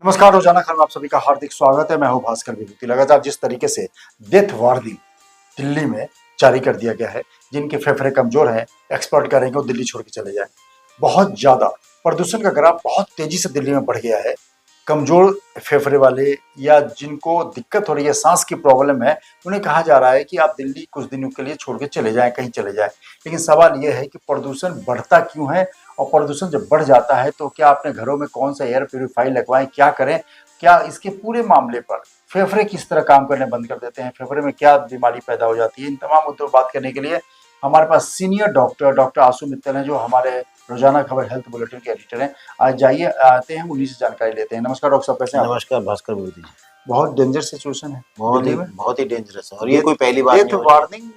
नमस्कार, रोजाना खबर में आप सभी का हार्दिक स्वागत है। मैं हूं भास्कर विभूति। लगातार जिस तरीके से डेथ वार्निंग दिल्ली में जारी कर दिया गया है, जिनके फेफड़े कमजोर हैं, एक्सपर्ट कह रहे हैं कि वो दिल्ली छोड़ के चले जाएं। बहुत ज्यादा प्रदूषण का ग्राफ बहुत तेजी से दिल्ली में बढ़ गया है। कमजोर फेफड़े वाले या जिनको दिक्कत हो रही है, सांस की प्रॉब्लम है, उन्हें कहा जा रहा है कि आप दिल्ली कुछ दिनों के लिए छोड़ के चले जाएं, कहीं चले जाएं। लेकिन सवाल यह है कि प्रदूषण बढ़ता क्यों है, और प्रदूषण जब बढ़ जाता है तो क्या अपने घरों में कौन सा एयर प्यूरिफायर लगवाएं, क्या करें, क्या इसके पूरे मामले पर फेफड़े किस तरह काम करने बंद कर देते हैं, फेफड़े में क्या बीमारी पैदा हो जाती है, इन तमाम मुद्दों पर बात करने के लिए हमारे पास सीनियर डॉक्टर आशु मित्तल हैं, जो हमारे रोजाना खबर हेल्थ बुलेटिन के एडिटर हैं। आज जाइए आते हैं, उन्हीं से जानकारी लेते हैं। नमस्कार डॉक्टर साहब, कैसे हैं आप? नमस्कार भास्कर विभूति जी। बहुत डेंजर सिचुएशन है दिल्ली में, बहुत ही डेंजरस है और ये कोई पहली बात डेथ नहीं है। वार्निंग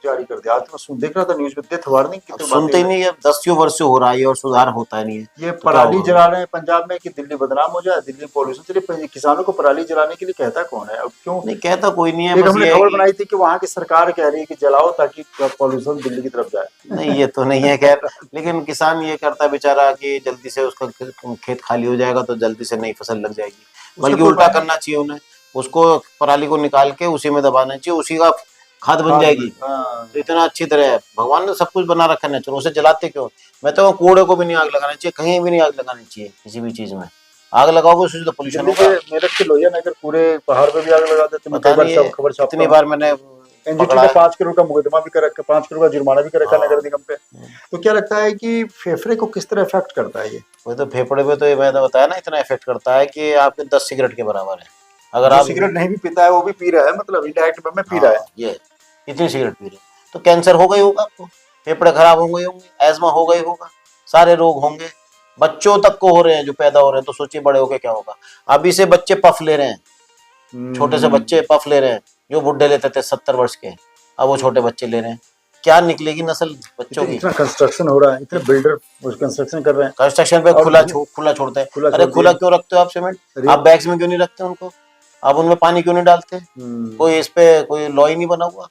जारी कर दिया। आज तो मैं देख रहा था न्यूज में, डेथ वार्निंग की अब तो सुनते ही नहीं है, 10 वर्ष से हो रहा है और सुधार होता नहीं है। ये तो क्या पराली होगा? जला रहे हैं पंजाब में कि दिल्ली बदनाम हो जाए, दिल्ली पॉल्यूशन। चलिए, किसानों को पराली जलाने के लिए कहता कौन है? अब क्यों नहीं कहता कोई नहीं है। एक बस हमने ये खबर बनाई थी कि वहां की सरकार कह रही है कि जलाओ ताकि पॉल्यूशन दिल्ली की तरफ जाए। नहीं, ये तो नहीं है खैर। लेकिन किसान ये करता है बेचारा कि जल्दी से उसका खेत खाली हो जाएगा तो जल्दी से नई फसल लग जाएगी। बल्कि उल्टा करना चाहिए उन्हें, उसको पराली को निकाल के उसी में दबाना चाहिए, उसी का खाद बन जाएगी। तो इतना अच्छी तरह है, भगवान ने सब कुछ बना रखा है नेचर, उसे जलाते क्यों? मैं तो कूड़े को भी नहीं आग लगाना चाहिए, कहीं भी नहीं आग लगानी चाहिए। किसी भी चीज में आग लगाओगे उससे तो पोल्यूशन दिल्ली होगा। के मेरठ के लोहिया नगर पूरे पहाड़ पे भी आग लगा देते हैं। पता नहीं है खबर छापता कितनी हूं। बार मैंने एनजीटी पकड़ा ने है। 5 करोड़ का मुकदमा भी कर रखा, 5 करोड़ का जुर्माना भी कर रखा हाँ। नगर निगम पे। तो क्या लगता है कि फेफड़े को किस तरह इफेक्ट करता है ये? वो तो फेफड़े पे तो ये मैंने बताया ना, इतना इफेक्ट करता है कि आपके 10 सिगरेट के बराबर है। अगर जो आप सिगरेट नहीं भी पीता है वो भी पी रहा है, मतलब इनडायरेक्ट में पी रहा है। ये इतनी सिगरेट पी रहे तो कैंसर हो गई होगा आपको, फेफड़े खराब हो गए होंगे, एस्मा हो गई होगा, सारे रोग होंगे। बच्चों तक को हो रहे हैं जो पैदा हो रहे हैं, तो सोचिए बड़े होके क्या होगा। अभी से बच्चे पफ ले रहे हैं, छोटे से बच्चे पफ ले रहे हैं, जो बुढ़े लेते थे 70 वर्ष के, अब वो छोटे बच्चे ले रहे हैं। क्या निकलेगी नस्ल बच्चों की? इतना कंस्ट्रक्शन हो रहा है, इतने बिल्डर कंस्ट्रक्शन कर रहे हैं, कंस्ट्रक्शन पे खुला छोड़ते हैं। खुला अरे छोड़ खुला दिया। क्यों रखते हो आप सीमेंट? अरे आप बैग्स में क्यों नहीं रखते उनको? आप उनमें पानी क्यों नहीं डालते? कोई इस पे कोई लॉ ही नहीं बना हुआ।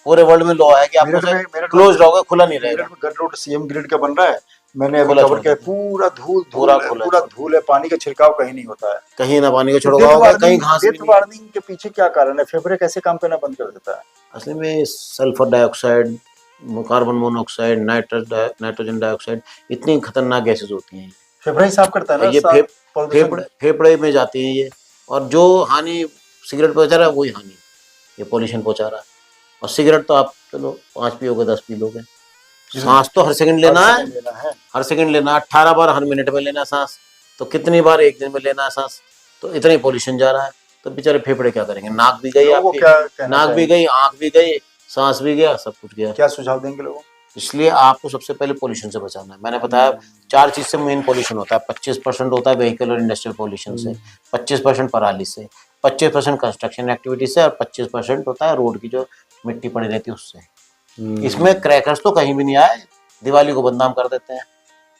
पूरे वर्ल्ड में लॉ है कि आपको क्लोज रहोगे, खुला नहीं रहेगा। गट रोड सीएम ग्रिड का बन रहा है, मैंने अभी खुला खबर छोड़ किया, देते हैं। पूरा धूल पूरा धूल है, खुला पूरा छोड़ धूल है, पानी का छिड़काव कहीं नहीं होता है। कहीं ना पानी का तो छिड़काव होगा, कहीं घास भी डेथ नहीं। वार्निंग के पीछे क्या कारण है? फेफड़े कैसे काम करना बंद कर देता है? असली में sulphur dioxide, carbon monoxide, nitrogen dioxide, इतनी खतरनाक गैसेस होती हैं। फेफड़ा ही साफ करता है ना, ये प्रदूषण। फेफड़े में जाती हैं ये, और जो हानि सिगरेट पहुंचा रहा है वही हानि ये पॉल्यूशन पहुंचा रहा है। और सिगरेट तो आप चलो 5 पियोगे 10 पी लोगे, सांस तो हर सेकंड लेना है, हर सेकंड लेना, 18 बार हर मिनट में लेना सांस, तो कितनी बार एक दिन में लेना है सांस? तो इतना ही पॉल्यूशन जा रहा है, तो बेचारे फेफड़े क्या करेंगे? नाक भी गई आपकी, नाक भी गई, आंख भी गई, सांस भी गया, सब कुछ गया। क्या सुझाव देंगे लोगों? इसलिए आपको सबसे पहले पोल्यूशन से बचाना है। मैंने बताया 4 चीज से मेन पोल्यूशन होता है। 25% होता है व्हीकल और इंडस्ट्रियल पोल्यूशन से, 25% पराली से, 25% कंस्ट्रक्शन एक्टिविटी से, और 25% होता है रोड की जो मिट्टी पड़ी रहती है उससे। इसमें क्रैकर्स तो कहीं भी नहीं आए, दिवाली को बदनाम कर देते हैं।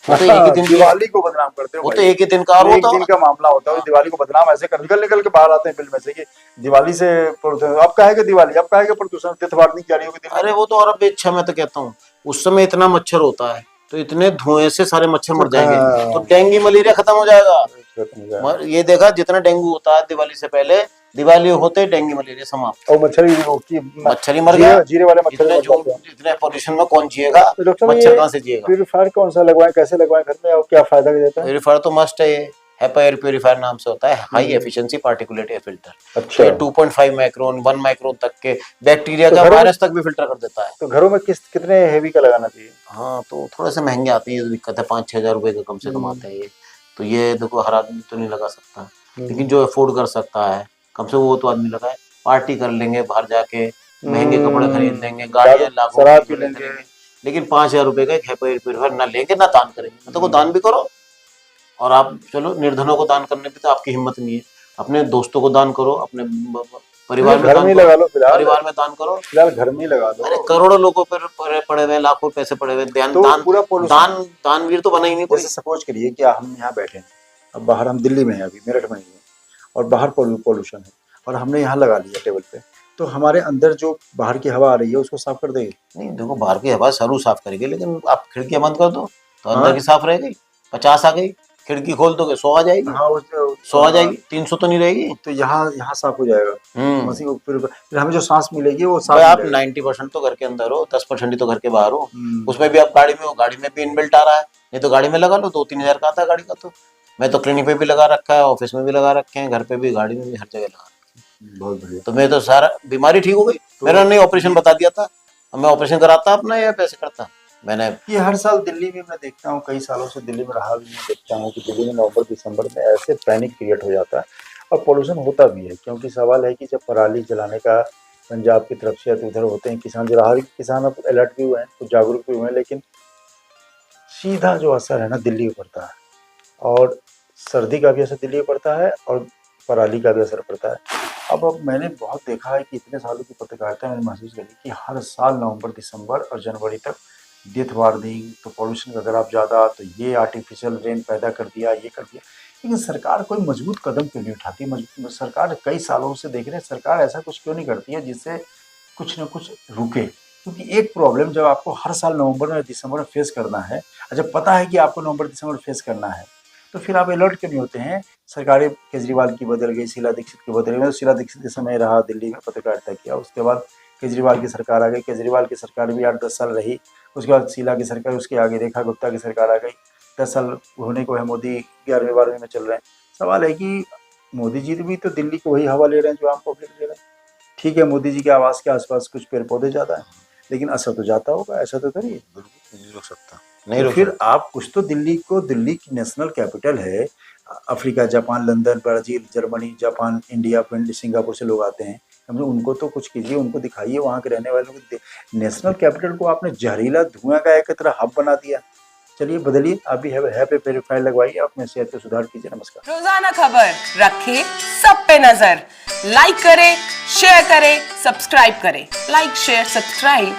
वो तो एक ही दिन दिवाली को बदनाम करते हो, वो तो एक ही दिन का, और एक दिन का मामला होता है। दिवाली को बदनाम ऐसे कर निकल के बाहर आते हैं फिल्म में से कि दिवाली से अब कहेगा दिवाली, अब कहेगा प्रदूषण, डेथ वार्निंग जारी होगी। अरे वो तो और अब अच्छा, मैं तो कहता हूँ उस समय इतना मच्छर होता है, तो इतने धुएं से सारे मच्छर मर जाएंगे, तो डेंगू मलेरिया खत्म हो जाएगा। ये देखा, जितना डेंगू होता है दिवाली से पहले, दिवाली होते डेंगू मलेरिया समाप्त। और मच्छर ही मर गया, जीरे वाले मच्छर। इतने पोल्यूशन में कौन जिएगा? तो मच्छर कहाँ से जिएगा? प्यूरीफायर कौन सा लगवाएं, कैसे लगवाएं घर में, और क्या फायदा देता है? प्यूरीफायर तो मस्ट है, ये HEPA एयर प्यूरीफायर नाम से होता है, high efficiency particulate air filter. अच्छा। ये 2.5 माइक्रोन 1 माइक्रोन तक के बैक्टीरिया का, वायरस तक भी फिल्टर कर देता है। तो घरों में कितने हेवी का लगाना चाहिए? हाँ, तो थोड़े से महंगे आते हैं, ये दिक्कत है, 5-6 हजार रुपए का कम से कम आते हैं ये। तो ये देखो हर आदमी तो नहीं लगा सकता, लेकिन जो अफोर्ड कर सकता है कम से वो तो आदमी लगाए। पार्टी कर लेंगे, बाहर जाके महंगे कपड़े खरीद लेंगे, गाड़ियां लाखों शराब पी लेंगे, लेकिन 5,000 रुपए का एक HEPA एयर प्यूरीफायर ना लेंगे ना दान करेंगे। तो दान भी करो, और आप चलो निर्धनों को दान करने पे तो आपकी हिम्मत नहीं है, अपने दोस्तों को दान करो, अपने परिवार में दान लगा लो, परिवार में दान करो, फिलहाल घर में ही लगा दो। अरे करोड़ों लोगों पर पड़े हुए, लाखों पैसे पड़े हुए, दानवीर तो बना ही नहीं कोई। जैसे सपोज करिए कि हम यहाँ बैठे हैं, अब बाहर हम दिल्ली में हैं, अभी मेरठ में ही हैं, और बाहर पोल्यूशन है, और हमने यहाँ लगा लिया टेबल पे, तो हमारे अंदर जो बाहर की हवा आ रही है उसको साफ कर देगी? नहीं, देखो बाहर की हवा जरूर साफ करेगी, लेकिन आप खिड़कियां बंद कर दो तो अंदर की साफ रह गई। 50 आ गई, खिड़की खोल दोगे 100 आ जाएगी, हाँ 100 आ जाएगी, 300 तो नहीं रहेगी। तो यहाँ साफ हो जाएगा। हम्म। मसीह को फिर हमें जो सांस मिलेगी वो भाई साफ आप मिलेगा। 90% तो घर के अंदर हो, 10% ही तो घर के बाहर हो। हम्म। उसमें भी आप गाड़ी में हो, गाड़ी में भी इनबिल्ट आ रहा है, नहीं तो गाड़ी में लगा लो, 2-3 हजार का आता है गाड़ी का। तो मैं तो क्लिनिक पे भी लगा रखा है, ऑफिस में भी लगा रखे हैं, घर पे भी, गाड़ी में भी, हर जगह लगा रखे हैं। बहुत बढ़िया। तो मैं तो सारा बीमारी ठीक हो गई। तो मेरा नहीं ऑपरेशन बता दिया था, अब मैं ऑपरेशन कराता अपना या पैसे करता मैंने। ये हर साल दिल्ली में मैं देखता हूँ, कई सालों से दिल्ली में रहा भी मैं देखता हूँ कि दिल्ली में नवंबर दिसंबर में ऐसे पैनिक क्रिएट हो जाता है और पोल्यूशन होता भी है। क्योंकि सवाल है कि जब पराली जलाने का पंजाब की तरफ से उधर होते हैं किसान, जो रहा भी किसान अब अलर्ट भी हुए हैं, कुछ जागरूक भी हुए हैं, लेकिन सीधा जो असर है ना दिल्ली में पड़ता है, और सर्दी का भी असर दिल्ली में पड़ता है और पराली का भी असर पड़ता है। अब मैंने बहुत देखा है कि इतने सालों की पत्रकारिता मैंने महसूस करी कि हर साल नवंबर दिसंबर और जनवरी तक डेथ वार्निंग, तो पोल्यूशन का ग्राफ ज़्यादा, तो ये आर्टिफिशियल रेन पैदा कर दिया, ये कर दिया। लेकिन सरकार कोई मजबूत कदम क्यों नहीं उठाती? सरकार कई सालों से देख रहे हैं, सरकार ऐसा कुछ क्यों नहीं करती है जिससे कुछ न कुछ रुके? क्योंकि एक प्रॉब्लम जब आपको हर साल नवंबर में दिसंबर में फेस करना है, और जब पता है कि आपको नवंबर दिसंबर में फेस करना है, तो फिर आप अलर्ट क्यों नहीं होते हैं? सरकारें केजरीवाल की बदल गई, शीला दीक्षित की बदल गई। मैं तो शीला दीक्षित के समय रहा दिल्ली में, पत्रकारिता किया, उसके बाद केजरीवाल की सरकार आ गई, केजरीवाल की सरकार भी 8-10 साल रही, उसके बाद शीला की सरकार, उसके आगे रेखा गुप्ता की सरकार आ गई, 10 साल होने को है, मोदी 11वीं 12वीं में चल रहे हैं। सवाल है कि मोदी जी भी तो दिल्ली को वही हवा ले रहे हैं जो आम पब्लिक ले रहे हैं। ठीक है, मोदी जी के आवास के आसपास कुछ पेड़ पौधे ज़्यादा हैं, लेकिन असर तो जाता होगा, ऐसा तो करिए। बिल्कुल नहीं रोक सकता, नहीं तो रोक फिर सकता। आप कुछ तो दिल्ली को, दिल्ली की नेशनल कैपिटल है, Africa, Japan, London, Brazil, Germany, Japan, India, Singapore से लोग आते हैं, समझो उनको तो कुछ कीजिए, उनको दिखाइए, वहाँ के रहने वालों को। नेशनल कैपिटल को आपने जहरीला धुआं का एक तरह हब बना दिया। चलिए बदलिए, आप भी है पे वेरीफाई लगवाइए, अपने सेहत पे सुधार कीजिए। नमस्कार। रोजाना खबर रखे सब पे नजर, लाइक करें, शेयर करें, सब्सक्राइब करें। Like share subscribe